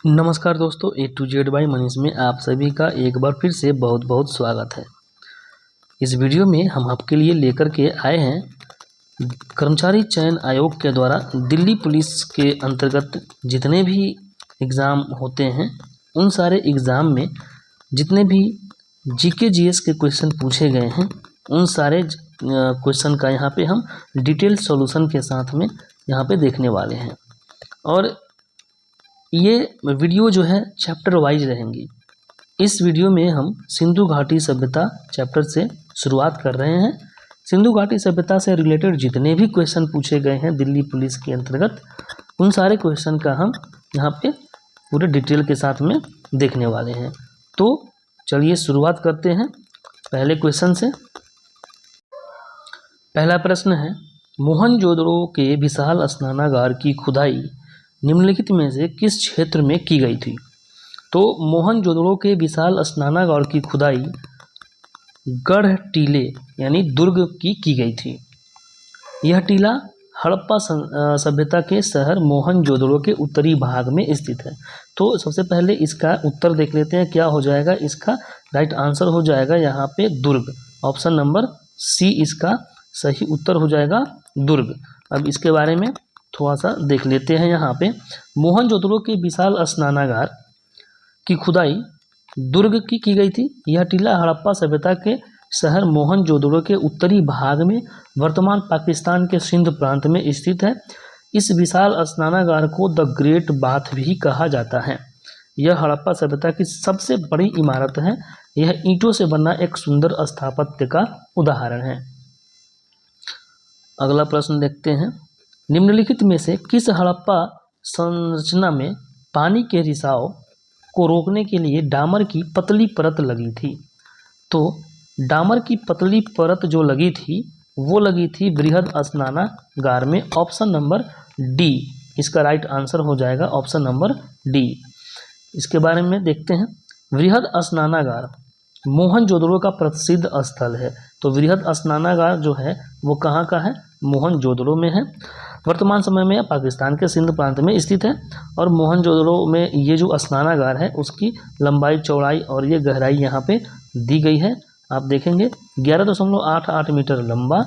नमस्कार दोस्तों, ए to Z by Manish में आप सभी का एक बार फिर से बहुत बहुत स्वागत है। इस वीडियो में हम आपके लिए लेकर के आए हैं कर्मचारी चयन आयोग के द्वारा दिल्ली पुलिस के अंतर्गत जितने भी एग्ज़ाम होते हैं उन सारे एग्ज़ाम में जितने भी जीके जीएस के क्वेश्चन पूछे गए हैं उन सारे क्वेश्चन का यहाँ पे हम डिटेल सॉल्यूशन के साथ में यहाँ पे देखने वाले हैं। और ये वीडियो जो है चैप्टर वाइज रहेंगी। इस वीडियो में हम सिंधु घाटी सभ्यता चैप्टर से शुरुआत कर रहे हैं। सिंधु घाटी सभ्यता से रिलेटेड जितने भी क्वेश्चन पूछे गए हैं दिल्ली पुलिस के अंतर्गत उन सारे क्वेश्चन का हम यहाँ पे पूरे डिटेल के साथ में देखने वाले हैं। तो चलिए शुरुआत करते हैं पहले क्वेश्चन से। पहला प्रश्न है, मोहनजोदड़ो के विशाल स्नानागार की खुदाई निम्नलिखित में से किस क्षेत्र में की गई थी? तो मोहनजोदड़ो के विशाल स्नानागार की खुदाई गढ़ टीले यानी दुर्ग की गई थी। यह टीला हड़प्पा सभ्यता के शहर मोहनजोदड़ो के उत्तरी भाग में स्थित है। तो सबसे पहले इसका उत्तर देख लेते हैं, क्या हो जाएगा। इसका राइट आंसर हो जाएगा यहाँ पे दुर्ग। ऑप्शन नंबर सी इसका सही उत्तर हो जाएगा, दुर्ग। अब इसके बारे में थोड़ा सा देख लेते हैं। यहाँ पे मोहनजोदड़ो के विशाल स्नानागार की खुदाई दुर्ग की गई थी। यह टीला हड़प्पा सभ्यता के शहर मोहनजोदड़ो के उत्तरी भाग में वर्तमान पाकिस्तान के सिंध प्रांत में स्थित है। इस विशाल स्नानागार को द ग्रेट बाथ भी कहा जाता है। यह हड़प्पा सभ्यता की सबसे बड़ी इमारत है। यह ईंटों से बना एक सुंदर स्थापत्य का उदाहरण है। अगला प्रश्न देखते हैं, निम्नलिखित में से किस हड़प्पा संरचना में पानी के रिसाव को रोकने के लिए डामर की पतली परत लगी थी? तो डामर की पतली परत जो लगी थी वो लगी थी बृहद स्नानागार में। ऑप्शन नंबर डी इसका राइट आंसर हो जाएगा, ऑप्शन नंबर डी। इसके बारे में देखते हैं। बृहद स्नानागार मोहनजोदड़ो का प्रसिद्ध स्थल है। तो बृहद स्नानागार जो है वो कहाँ का है? मोहनजोदड़ो में है। वर्तमान समय में पाकिस्तान के सिंध प्रांत में स्थित है। और मोहनजोदड़ो में ये जो स्नानागार है उसकी लंबाई, चौड़ाई और ये गहराई यहाँ पे दी गई है। आप देखेंगे 11.88 मीटर लंबा,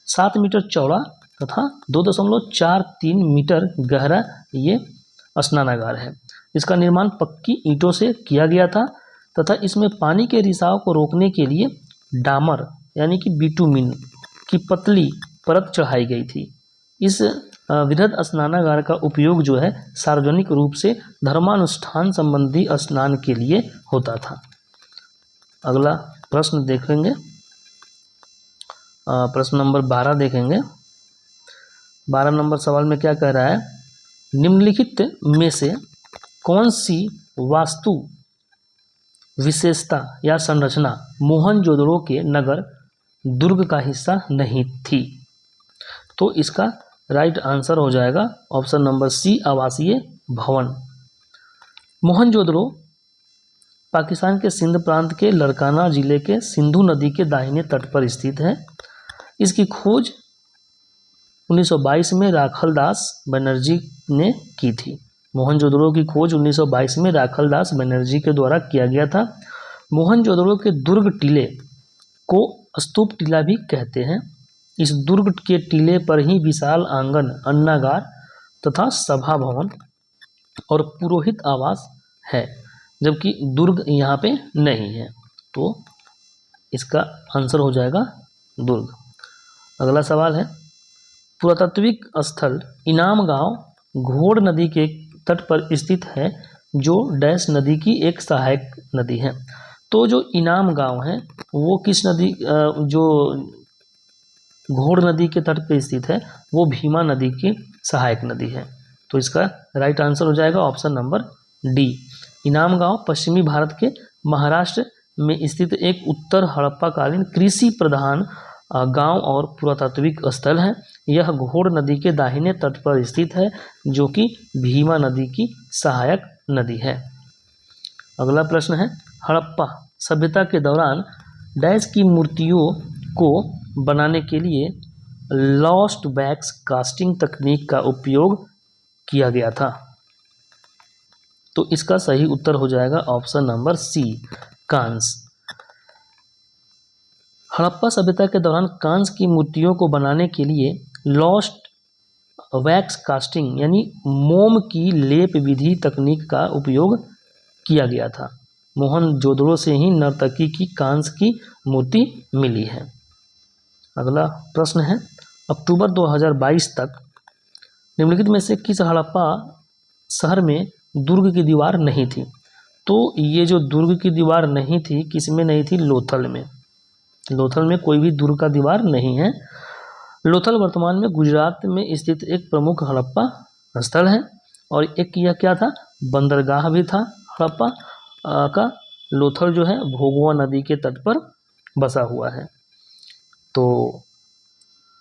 7 मीटर चौड़ा तथा 2.43 मीटर गहरा ये स्नानागार है। इसका निर्माण पक्की ईंटों से किया गया था तथा इसमें पानी के रिसाव को रोकने के लिए डामर यानी कि बिटुमिन की पतली परत चढ़ाई गई थी। इस बृहद स्नानागार का उपयोग जो है सार्वजनिक रूप से धर्मानुष्ठान संबंधी स्नान के लिए होता था। अगला प्रश्न देखेंगे, प्रश्न नंबर 12 देखेंगे। 12 नंबर सवाल में क्या कह रहा है, निम्नलिखित में से कौन सी वास्तु विशेषता या संरचना मोहनजोदड़ो के नगर दुर्ग का हिस्सा नहीं थी? तो इसका राइट आंसर हो जाएगा ऑप्शन नंबर सी, आवासीय भवन। मोहनजोदड़ो पाकिस्तान के सिंध प्रांत के लड़काना जिले के सिंधु नदी के दाहिने तट पर स्थित है। इसकी खोज 1922 में राखलदास बनर्जी ने की थी। मोहनजोदड़ो की खोज 1922 में राखलदास बनर्जी के द्वारा किया गया था। मोहनजोदड़ो के दुर्ग टीले को स्तूप टीला भी कहते हैं। इस दुर्ग के टीले पर ही विशाल आंगन, अन्नागार तथा सभा भवन और पुरोहित आवास है, जबकि दुर्ग यहाँ पे नहीं है। तो इसका आंसर हो जाएगा दुर्ग। अगला सवाल है, पुरातात्विक स्थल इनाम गांव घोड़ नदी के तट पर स्थित है जो डैश नदी की एक सहायक नदी है। तो जो इनाम गांव है वो किस नदी, जो घोड़ नदी के तट पर स्थित है वो भीमा नदी की सहायक नदी है। तो इसका राइट आंसर हो जाएगा ऑप्शन नंबर डी। इनाम गांव पश्चिमी भारत के महाराष्ट्र में स्थित एक उत्तर हड़प्पाकालीन कृषि प्रधान गांव और पुरातात्विक स्थल है। यह घोड़ नदी के दाहिने तट पर स्थित है जो कि भीमा नदी की सहायक नदी है। अगला प्रश्न है, हड़प्पा सभ्यता के दौरान डैश की मूर्तियों को बनाने के लिए लॉस्ट वैक्स कास्टिंग तकनीक का उपयोग किया गया था? तो इसका सही उत्तर हो जाएगा ऑप्शन नंबर सी, कांस। हड़प्पा सभ्यता के दौरान कांस की मूर्तियों को बनाने के लिए लॉस्ट वैक्स कास्टिंग यानी मोम की लेप विधि तकनीक का उपयोग किया गया था। मोहनजोदड़ो से ही नर्तकी की कांस की मूर्ति मिली है। अगला प्रश्न है, अक्टूबर 2022 तक निम्नलिखित में से किस हड़प्पा शहर में दुर्ग की दीवार नहीं थी? तो ये जो दुर्ग की दीवार नहीं थी, किस में नहीं थी? लोथल में। लोथल में कोई भी दुर्ग का दीवार नहीं है। लोथल वर्तमान में गुजरात में स्थित एक प्रमुख हड़प्पा स्थल है। और एक यह क्या था? बंदरगाह भी था हड़प्पा का। लोथल जो है भोगवा नदी के तट पर बसा हुआ है। तो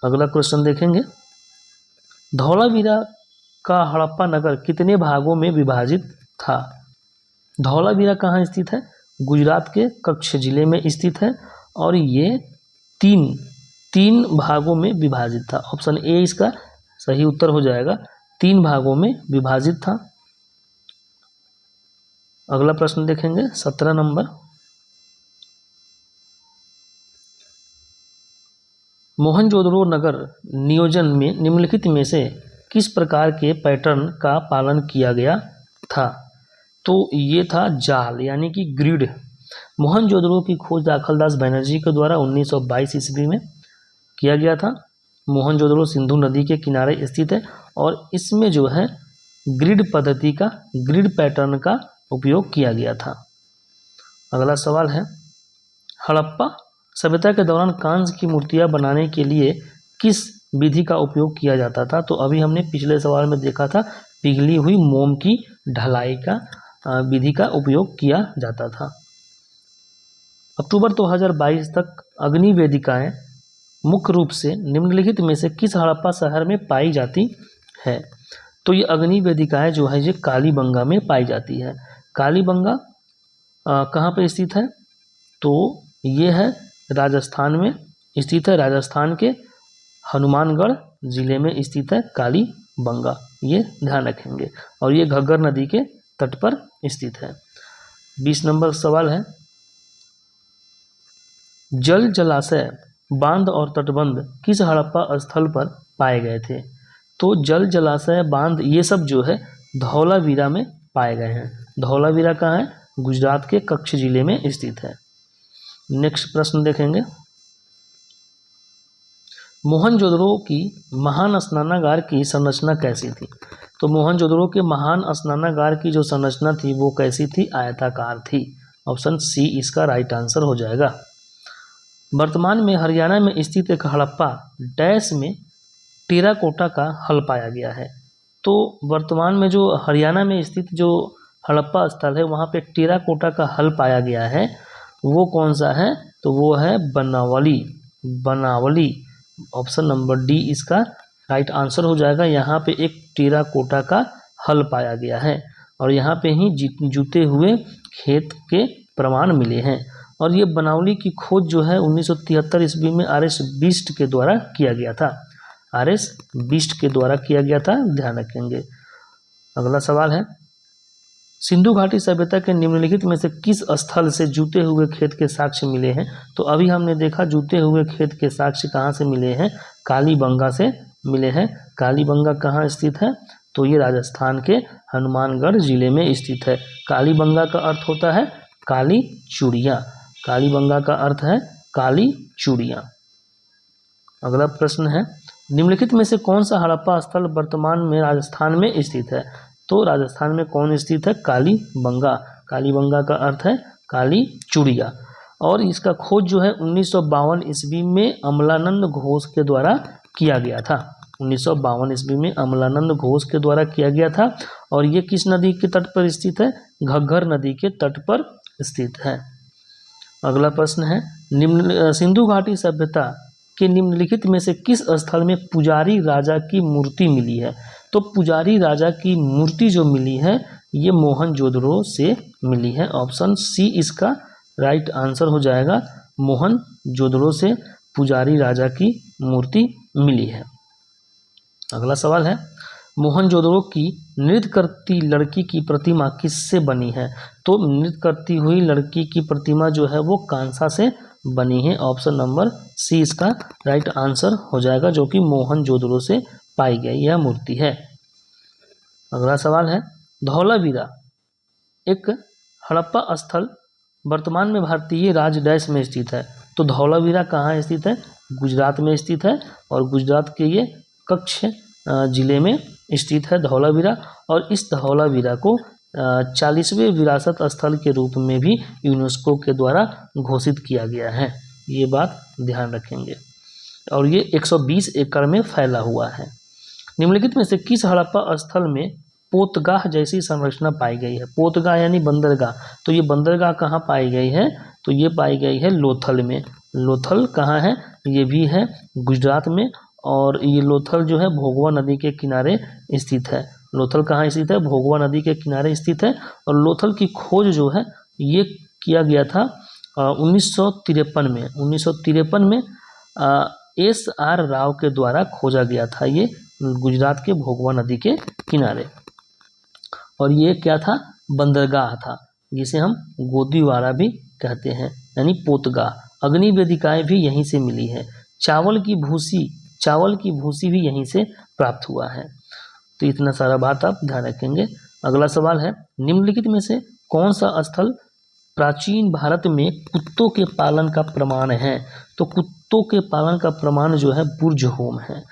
अगला क्वेश्चन देखेंगे, धौलावीरा का हड़प्पा नगर कितने भागों में विभाजित था? धौलावीरा कहाँ स्थित है? गुजरात के कच्छ जिले में स्थित है और ये तीन भागों में विभाजित था। ऑप्शन ए इसका सही उत्तर हो जाएगा, 3 भागों में विभाजित था। अगला प्रश्न देखेंगे 17 नंबर, मोहनजोदड़ो नगर नियोजन में निम्नलिखित में से किस प्रकार के पैटर्न का पालन किया गया था? तो ये था जाल यानी कि ग्रिड। मोहनजोदड़ो की खोज दाखलदास बनर्जी के द्वारा 1922 ईस्वी में किया गया था। मोहनजोदड़ो सिंधु नदी के किनारे स्थित है और इसमें जो है ग्रिड पद्धति का, ग्रिड पैटर्न का उपयोग किया गया था। अगला सवाल है, हड़प्पा सभ्यता के दौरान कांस की मूर्तियां बनाने के लिए किस विधि का उपयोग किया जाता था? तो अभी हमने पिछले सवाल में देखा था, पिघली हुई मोम की ढलाई का विधि का उपयोग किया जाता था। अक्टूबर 2022 तक अग्नि वेदिकाएं मुख्य रूप से निम्नलिखित में से किस हड़प्पा शहर में पाई जाती है? तो ये अग्नि वेदिकाएं जो है ये कालीबंगा में पाई जाती है। कालीबंगा कहाँ पर स्थित है? तो ये है राजस्थान में स्थित है। राजस्थान के हनुमानगढ़ जिले में स्थित है कालीबंगा, ये ध्यान रखेंगे। और ये घग्गर नदी के तट पर स्थित है। 20 नंबर सवाल है, जल जलाशय, बांध और तटबंध किस हड़प्पा स्थल पर पाए गए थे? तो जल जलाशय, बांध ये सब जो है धौलावीरा में पाए गए हैं। धौलावीरा कहाँ है? गुजरात के कच्छ जिले में स्थित है। नेक्स्ट प्रश्न देखेंगे, मोहनजोदड़ो की महान स्नानागार की संरचना कैसी थी? तो मोहनजोदड़ो के महान स्नानागार की जो संरचना थी वो कैसी थी? आयताकार थी। ऑप्शन सी इसका राइट आंसर हो जाएगा। वर्तमान में हरियाणा में स्थित एक हड़प्पा डैश में टेराकोटा का हल पाया गया है। तो वर्तमान में जो हरियाणा में स्थित जो हड़प्पा स्थल है वहाँ पे टेराकोटा का हल पाया गया है, वो कौन सा है? तो वो है बनावली। बनावली, ऑप्शन नंबर डी इसका राइट आंसर हो जाएगा। यहाँ पे एक टेराकोटा का हल पाया गया है और यहाँ पे ही जुते हुए खेत के प्रमाण मिले हैं। और ये बनावली की खोज जो है 1973 ईस्वी में आर.एस. बिष्ट के द्वारा किया गया था। आर.एस. बिष्ट के द्वारा किया गया था, ध्यान रखेंगे। अगला सवाल है, सिंधु घाटी सभ्यता के निम्नलिखित में से किस स्थल से जूते हुए खेत के साक्ष्य मिले हैं? तो अभी हमने देखा जूते हुए खेत के साक्ष्य कहाँ से मिले हैं? कालीबंगा से मिले हैं। कालीबंगा कहाँ स्थित है? तो ये राजस्थान के हनुमानगढ़ जिले में स्थित है। कालीबंगा का अर्थ होता है काली चूड़ियाँ। कालीबंगा का अर्थ है काली चूड़ियाँ। अगला प्रश्न है, निम्नलिखित में से कौन सा हड़प्पा स्थल वर्तमान में राजस्थान में स्थित है? तो राजस्थान में कौन स्थित है? कालीबंगा। कालीबंगा का अर्थ है काली चूड़िया। और इसका खोज जो है 1952 ईस्वी में अमलानंद घोष के द्वारा किया गया था। 1952 ईस्वी में अमलानंद घोष के द्वारा किया गया था। और ये किस नदी के तट पर स्थित है? घग्गर नदी के तट पर स्थित है। अगला प्रश्न है, सिंधु घाटी सभ्यता के निम्नलिखित में से किस स्थल में पुजारी राजा की मूर्ति मिली है? तो पुजारी राजा की मूर्ति जो मिली है ये मोहनजोदड़ो से मिली है। ऑप्शन सी इसका राइट आंसर हो जाएगा। मोहनजोदड़ो से पुजारी राजा की मूर्ति मिली है। अगला सवाल है, मोहनजोदड़ो की नृत्य करती लड़की की प्रतिमा किससे बनी है? तो नृत्य करती हुई लड़की की प्रतिमा जो है वो कांसा से बनी है। ऑप्शन नंबर सी इसका राइट आंसर हो जाएगा, जो कि मोहनजोदड़ो से पाई गई यह मूर्ति है। अगला सवाल है, धौलावीरा एक हड़प्पा स्थल वर्तमान में भारतीय राज्य डैश में स्थित है। तो धौलावीरा कहाँ स्थित है? गुजरात में स्थित है, और गुजरात के ये कच्छ जिले में स्थित है धौलावीरा। और इस धौलावीरा को 40वें विरासत स्थल के रूप में भी यूनेस्को के द्वारा घोषित किया गया है, ये बात ध्यान रखेंगे। और ये 120 एकड़ में फैला हुआ है। निम्नलिखित में से किस हड़प्पा स्थल में पोतगाह जैसी संरचना पाई गई है? पोतगाह यानी बंदरगाह। तो ये बंदरगाह कहाँ पाई गई है? तो ये पाई गई है लोथल में। लोथल कहाँ है? ये भी है गुजरात में, और ये लोथल जो है भोगवा नदी के किनारे स्थित है। लोथल कहाँ स्थित है? भोगवा नदी के किनारे स्थित है। और लोथल की खोज जो है ये किया गया था 1953 में। 1953 में SR राव के द्वारा खोजा गया था ये गुजरात के भोगवा नदी के किनारे। और ये क्या था? बंदरगाह था, जिसे हम गोदीवारा भी कहते हैं, यानी पोतगाह। अग्नि वेदिकाएं भी यहीं से मिली है। चावल की भूसी भी यहीं से प्राप्त हुआ है। तो इतना सारा बात आप ध्यान रखेंगे। अगला सवाल है, निम्नलिखित में से कौन सा स्थल प्राचीन भारत में कुत्तों के पालन का प्रमाण है? तो कुत्तों के पालन का प्रमाण जो है बुर्ज होम है।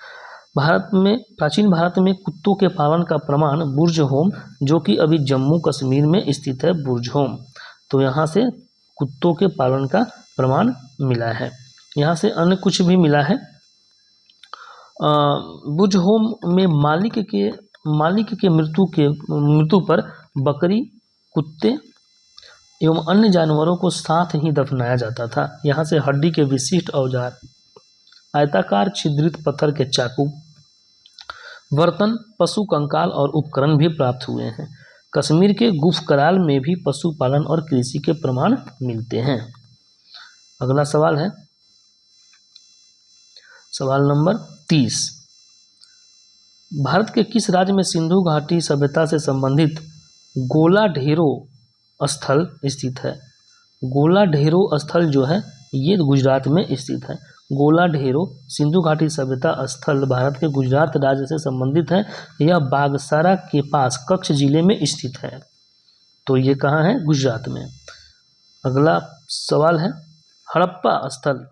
प्राचीन भारत में कुत्तों के पालन का प्रमाण बुर्ज होम, जो कि अभी जम्मू कश्मीर में स्थित है बुर्ज होम। तो यहाँ से कुत्तों के पालन का प्रमाण मिला है। यहाँ से अन्य कुछ भी मिला है। बुर्ज होम में मालिक के मृत्यु पर बकरी, कुत्ते एवं अन्य जानवरों को साथ ही दफनाया जाता था। यहाँ से हड्डी के विशिष्ट औजार, आयताकार छिद्रित पत्थर के चाकू, बर्तन, पशु कंकाल और उपकरण भी प्राप्त हुए हैं। कश्मीर के गुफकराल में भी पशुपालन और कृषि के प्रमाण मिलते हैं। अगला सवाल है, सवाल नंबर 30। भारत के किस राज्य में सिंधु घाटी सभ्यता से संबंधित गोला ढेरो स्थल स्थित है? गोला ढेरो स्थल जो है ये गुजरात में स्थित है। गोला ढेरो सिंधु घाटी सभ्यता स्थल भारत के गुजरात राज्य से संबंधित है। यह बागसारा के पास कच्छ जिले में स्थित है। तो ये कहाँ है? गुजरात में। अगला सवाल है, हड़प्पा स्थल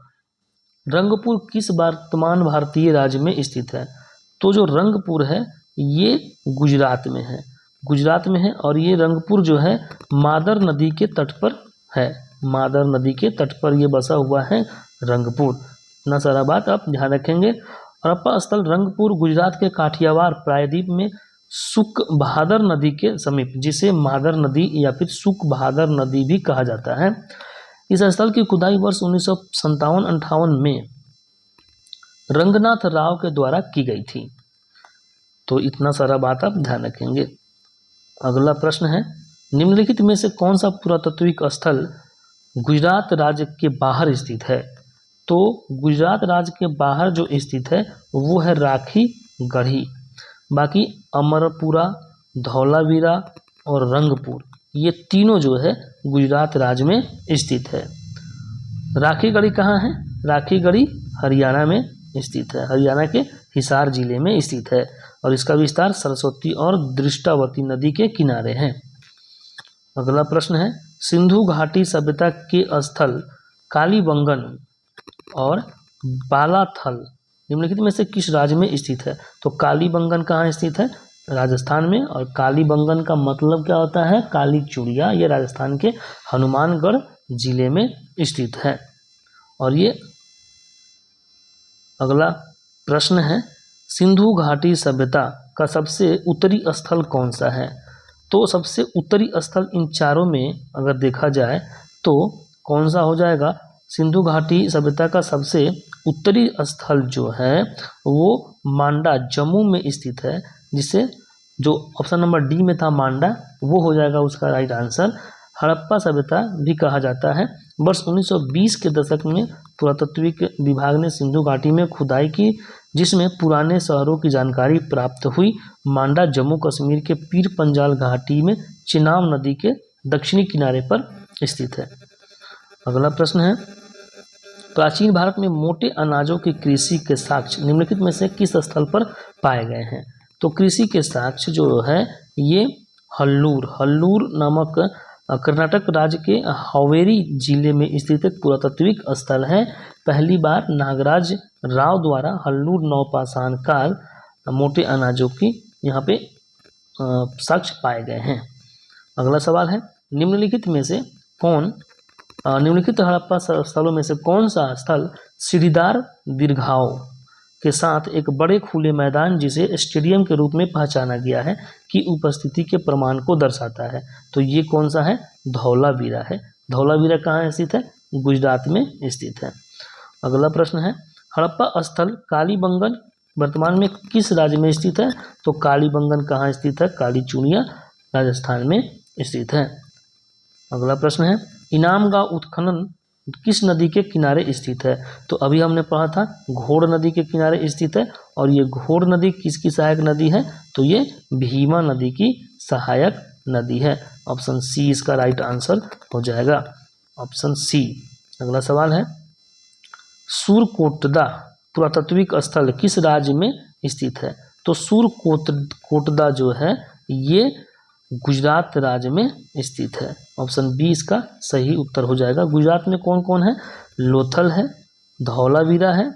रंगपुर किस वर्तमान भारतीय राज्य में स्थित है? तो जो रंगपुर है ये गुजरात में है, और ये रंगपुर जो है मादर नदी के तट पर है। मादर नदी के तट पर ये बसा हुआ है रंगपुर। इतना सारा बात आप ध्यान रखेंगे। हड़प्पा स्थल रंगपुर गुजरात के काठियावाड़ प्रायद्वीप में सुक बहादुर नदी के समीप, जिसे मादर नदी या फिर सुक बहादुर नदी भी कहा जाता है। इस स्थल की खुदाई वर्ष 1957-58 में रंगनाथ राव के द्वारा की गई थी। तो इतना सारा बात आप ध्यान रखेंगे। अगला प्रश्न है, निम्नलिखित में से कौन सा पुरातात्विक स्थल गुजरात राज्य के बाहर स्थित है? तो गुजरात राज्य के बाहर जो स्थित है वो है राखी गढ़ी। बाकी अमरपुरा, धौलावीरा और रंगपुर ये तीनों जो है गुजरात राज्य में स्थित है। राखी गढ़ी कहाँ है? राखी गढ़ी हरियाणा में स्थित है। हरियाणा के हिसार जिले में स्थित है, और इसका विस्तार सरस्वती और दृष्टावती नदी के किनारे है। अगला प्रश्न है, सिंधु घाटी सभ्यता के स्थल कालीबंगन और बालाथल निम्नलिखित में से किस राज्य में स्थित है? तो कालीबंगन कहाँ स्थित है? राजस्थान में। और कालीबंगन का मतलब क्या होता है? काली चूड़िया। ये राजस्थान के हनुमानगढ़ जिले में स्थित है। और ये अगला प्रश्न है, सिंधु घाटी सभ्यता का सबसे उत्तरी स्थल कौन सा है? तो सबसे उत्तरी स्थल इन चारों में अगर देखा जाए तो कौन सा हो जाएगा? सिंधु घाटी सभ्यता का सबसे उत्तरी स्थल जो है वो मांडा जम्मू में स्थित है, जिसे जो ऑप्शन नंबर डी में था मांडा, वो हो जाएगा उसका राइट आंसर। हड़प्पा सभ्यता भी कहा जाता है। वर्ष 1920 के दशक में पुरातत्विक विभाग ने सिंधु घाटी में खुदाई की जिसमें पुराने शहरों की जानकारी प्राप्त हुई। मांडा जम्मू कश्मीर के पीर पंजाल घाटी में चिनाब नदी के दक्षिणी किनारे पर स्थित है। अगला प्रश्न है, प्राचीन भारत में मोटे अनाजों की कृषि के साक्ष्य निम्नलिखित में से किस स्थल पर पाए गए हैं? तो कृषि के साक्ष्य जो है ये हल्लूर नामक कर्नाटक राज्य के हावेरी जिले में स्थित एक पुरातात्विक स्थल है। पहली बार नागराज राव द्वारा हल्लूर नवपाषाण काल मोटे अनाजों की यहाँ पे साक्ष्य पाए गए हैं। अगला सवाल है, निम्नलिखित हड़प्पा स्थलों में से कौन सा स्थल सीढ़ीदार दीर्घाओं के साथ एक बड़े खुले मैदान जिसे स्टेडियम के रूप में पहचाना गया है की उपस्थिति के प्रमाण को दर्शाता है? तो ये कौन सा है? धौलावीरा है। धौलावीरा कहाँ स्थित है? गुजरात में स्थित है। अगला प्रश्न है, हड़प्पा स्थल कालीबंगन वर्तमान में किस राज्य में स्थित है? तो कालीबंगन कहाँ स्थित है? कालीचूड़िया राजस्थान में स्थित है। अगला प्रश्न है, इनाम गांव उत्खनन किस नदी के किनारे स्थित है? तो अभी हमने पढ़ा था घोड़ नदी के किनारे स्थित है। और ये घोड़ नदी किसकी सहायक नदी है? तो ये भीमा नदी की सहायक नदी है। ऑप्शन सी इसका राइट आंसर हो जाएगा, ऑप्शन सी। अगला सवाल है, सूरकोटदा पुरातात्विक स्थल किस राज्य में स्थित है? तो सूरकोटदा जो है ये गुजरात राज्य में स्थित है। ऑप्शन बी इसका सही उत्तर हो जाएगा। गुजरात में कौन कौन है? लोथल है, धौलावीरा है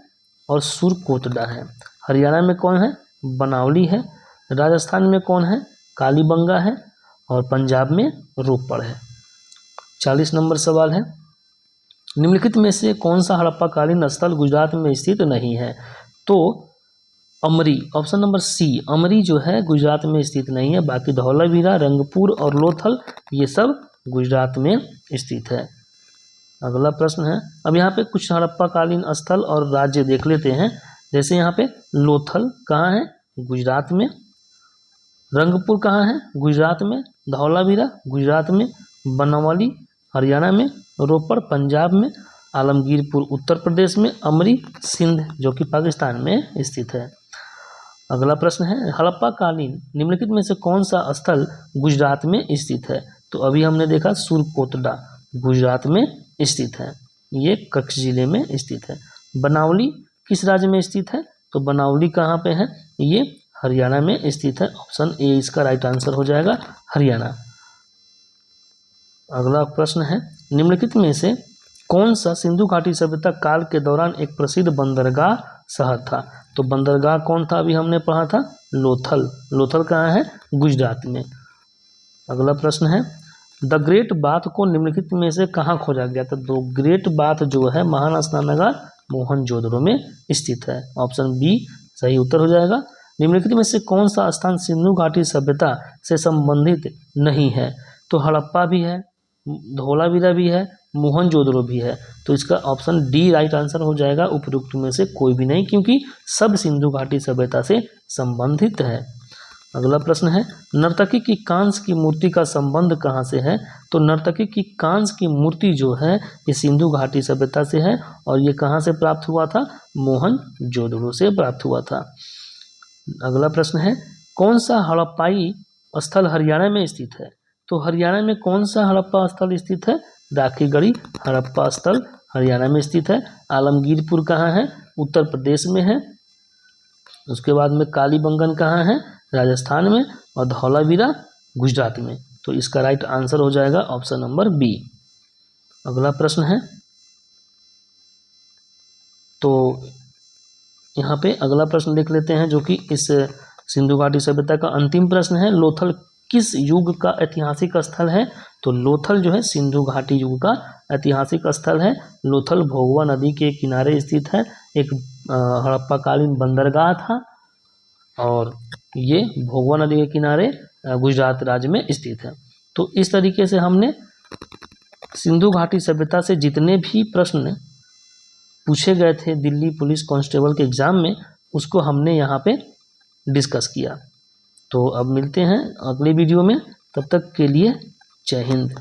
और सूरकोटदा है। हरियाणा में कौन है? बनावली है। राजस्थान में कौन है? कालीबंगा है। और पंजाब में रोपड़ है। 40 नंबर सवाल है, निम्नलिखित में से कौन सा हड़प्पाकालीन स्थल गुजरात में स्थित नहीं है? तो अमरी, ऑप्शन नंबर सी, अमरी जो है गुजरात में स्थित नहीं है। बाकी धौलावीरा, रंगपुर और लोथल ये सब गुजरात में स्थित है। अगला प्रश्न है, अब यहाँ पे कुछ हड़प्पाकालीन स्थल और राज्य देख लेते हैं। जैसे यहाँ पे लोथल कहाँ है? गुजरात में। रंगपुर कहाँ है? गुजरात में। धौलावीरा गुजरात में। बनावली हरियाणा में। रोपड़ पंजाब में। आलमगीरपुर उत्तर प्रदेश में। अमरी सिंध जो कि पाकिस्तान में स्थित है। अगला प्रश्न है, हड़प्पाकालीन निम्नलिखित में से कौन सा स्थल गुजरात में स्थित है? तो अभी हमने देखा सूरकोटदा गुजरात में स्थित है, ये कच्छ जिले में स्थित है। बनावली किस राज्य में स्थित है? तो बनावली कहाँ पे है? ये हरियाणा में स्थित है। ऑप्शन ए इसका राइट आंसर हो जाएगा, हरियाणा। अगला प्रश्न है, निम्नलिखित में से कौन सा सिंधु घाटी सभ्यता काल के दौरान एक प्रसिद्ध बंदरगाह शहर था? तो बंदरगाह कौन था? अभी हमने पढ़ा था लोथल। लोथल कहाँ है? गुजरात में। अगला प्रश्न है, द ग्रेट बाथ को निम्नलिखित में से कहाँ खोजा गया था? तो ग्रेट बाथ जो है महान स्नानागार मोहनजोदड़ो में स्थित है। ऑप्शन बी सही उत्तर हो जाएगा। निम्नलिखित में से कौन सा स्थान सिंधु घाटी सभ्यता से संबंधित नहीं है? तो हड़प्पा भी है, धौलावीरा भी है, मोहनजोदड़ो भी है। तो इसका ऑप्शन डी राइट आंसर हो जाएगा, उपरोक्त में से कोई भी नहीं, क्योंकि सब सिंधु घाटी सभ्यता से संबंधित है। अगला प्रश्न है, नर्तकी की कांस्य की मूर्ति का संबंध कहाँ से है? तो नर्तकी की कांस्य की मूर्ति जो है ये सिंधु घाटी सभ्यता से है। और ये कहाँ से प्राप्त हुआ था? मोहनजोदड़ो से प्राप्त हुआ था। अगला प्रश्न है, कौन सा हड़प्पाई स्थल हरियाणा में स्थित है? तो हरियाणा में कौन सा हड़प्पा स्थल स्थित है? राखीगढ़ी हड़प्पा स्थल हरियाणा में स्थित है। आलमगीरपुर कहाँ है? उत्तर प्रदेश में है। उसके बाद में कालीबंगन कहाँ है? राजस्थान में। और धौलावीरा गुजरात में। तो इसका राइट आंसर हो जाएगा ऑप्शन नंबर बी। अगला प्रश्न है, तो यहाँ पे अगला प्रश्न देख लेते हैं जो कि इस सिंधु घाटी सभ्यता का अंतिम प्रश्न है। लोथल किस युग का ऐतिहासिक स्थल है? तो लोथल जो है सिंधु घाटी युग का ऐतिहासिक स्थल है। लोथल भोगवा नदी के किनारे स्थित है, एक हड़प्पाकालीन बंदरगाह था और ये भोगवा नदी के किनारे गुजरात राज्य में स्थित है। तो इस तरीके से हमने सिंधु घाटी सभ्यता से जितने भी प्रश्न पूछे गए थे दिल्ली पुलिस कांस्टेबल के एग्ज़ाम में, उसको हमने यहाँ पे डिस्कस किया। तो अब मिलते हैं अगले वीडियो में, तब तक के लिए जय हिंद।